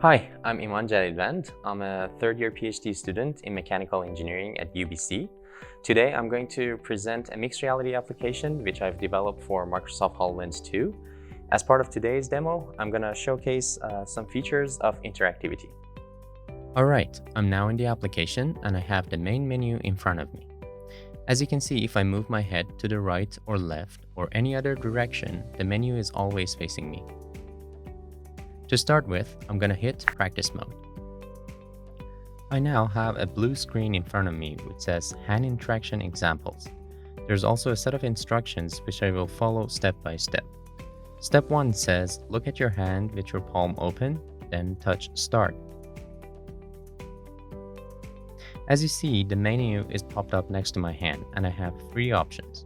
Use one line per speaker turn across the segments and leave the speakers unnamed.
Hi, I'm Iman Jalilvand. I'm a third-year PhD student in mechanical engineering at UBC. Today, I'm going to present a mixed reality application which I've developed for Microsoft HoloLens 2. As part of today's demo, I'm going to showcase some features of interactivity. Alright, I'm now in the application and I have the main menu in front of me. As you can see, if I move my head to the right or left or any other direction, the menu is always facing me. To start with, I'm going to hit Practice Mode. I now have a blue screen in front of me which says Hand Interaction Examples. There's also a set of instructions which I will follow step by step. Step 1 says, look at your hand with your palm open, then touch Start. As you see, the menu is popped up next to my hand and I have 3 options: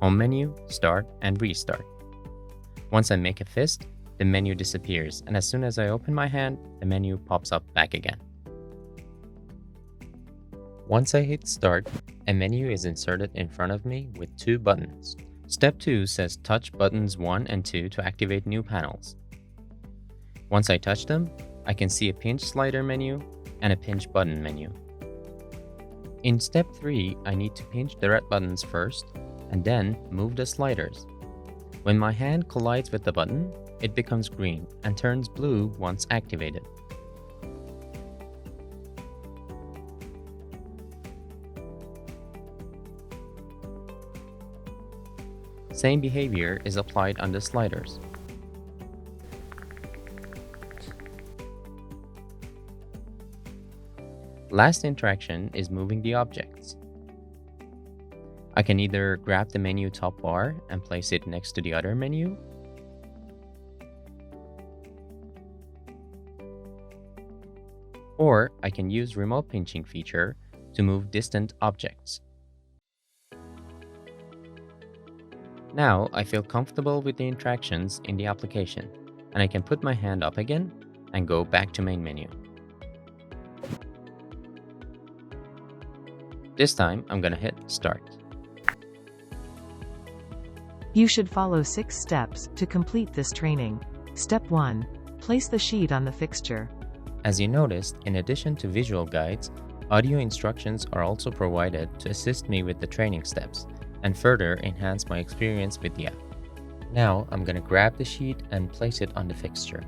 Home menu, Start, and Restart. Once I make a fist, the menu disappears, and as soon as I open my hand, the menu pops up back again. Once I hit Start, a menu is inserted in front of me with 2 buttons. Step 2 says touch buttons 1 and 2 to activate new panels. Once I touch them, I can see a pinch slider menu and a pinch button menu. In Step 3, I need to pinch the red buttons first and then move the sliders. When my hand collides with the button, it becomes green and turns blue once activated. Same behavior is applied on the sliders. Last interaction is moving the objects. I can either grab the menu top bar and place it next to the other menu, or I can use remote pinching feature to move distant objects. Now I feel comfortable with the interactions in the application, and I can put my hand up again and go back to main menu. This time I'm gonna hit Start.
You should follow 6 steps to complete this training. Step 1. Place the sheet on the fixture.
As you noticed, in addition to visual guides, audio instructions are also provided to assist me with the training steps and further enhance my experience with the app. Now I'm going to grab the sheet and place it on the fixture.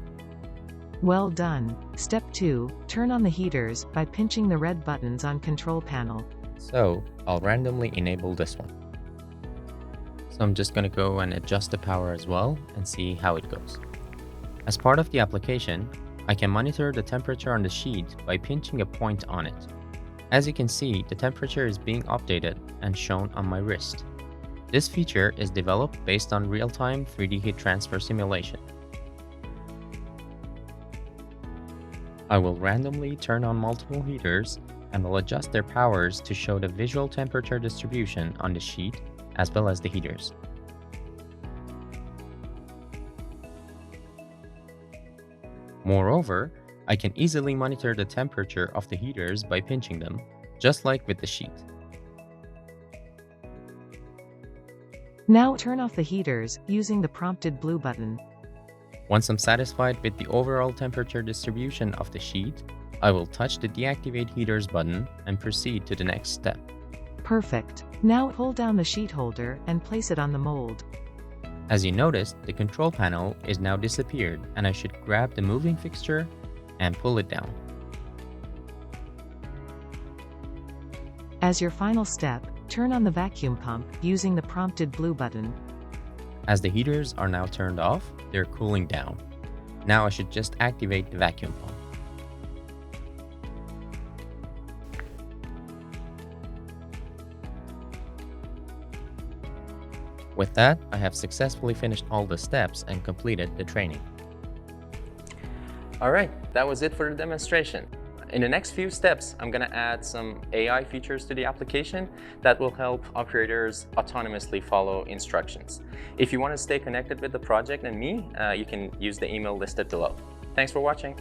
Well done. Step 2. Turn on the heaters by pinching the red buttons on control panel.
So I'll randomly enable this one. So I'm just going to go and adjust the power as well and see how it goes. As part of the application, I can monitor the temperature on the sheet by pinching a point on it. As you can see, the temperature is being updated and shown on my wrist. This feature is developed based on real-time 3D heat transfer simulation. I will randomly turn on multiple heaters and will adjust their powers to show the visual temperature distribution on the sheet as well as the heaters. Moreover, I can easily monitor the temperature of the heaters by pinching them, just like with the sheet.
Now turn off the heaters using the prompted blue button.
Once I'm satisfied with the overall temperature distribution of the sheet, I will touch the Deactivate Heaters button and proceed to the next step.
Perfect. Now hold down the sheet holder and place it on the mold.
As you noticed, the control panel is now disappeared and I should grab the moving fixture and pull it down.
As your final step, turn on the vacuum pump using the prompted blue button.
As the heaters are now turned off, they're cooling down. Now I should just activate the vacuum pump. With that, I have successfully finished all the steps and completed the training. Alright, that was it for the demonstration. In the next few steps, I'm going to add some AI features to the application that will help operators autonomously follow instructions. If you want to stay connected with the project and me, you can use the email listed below. Thanks for watching.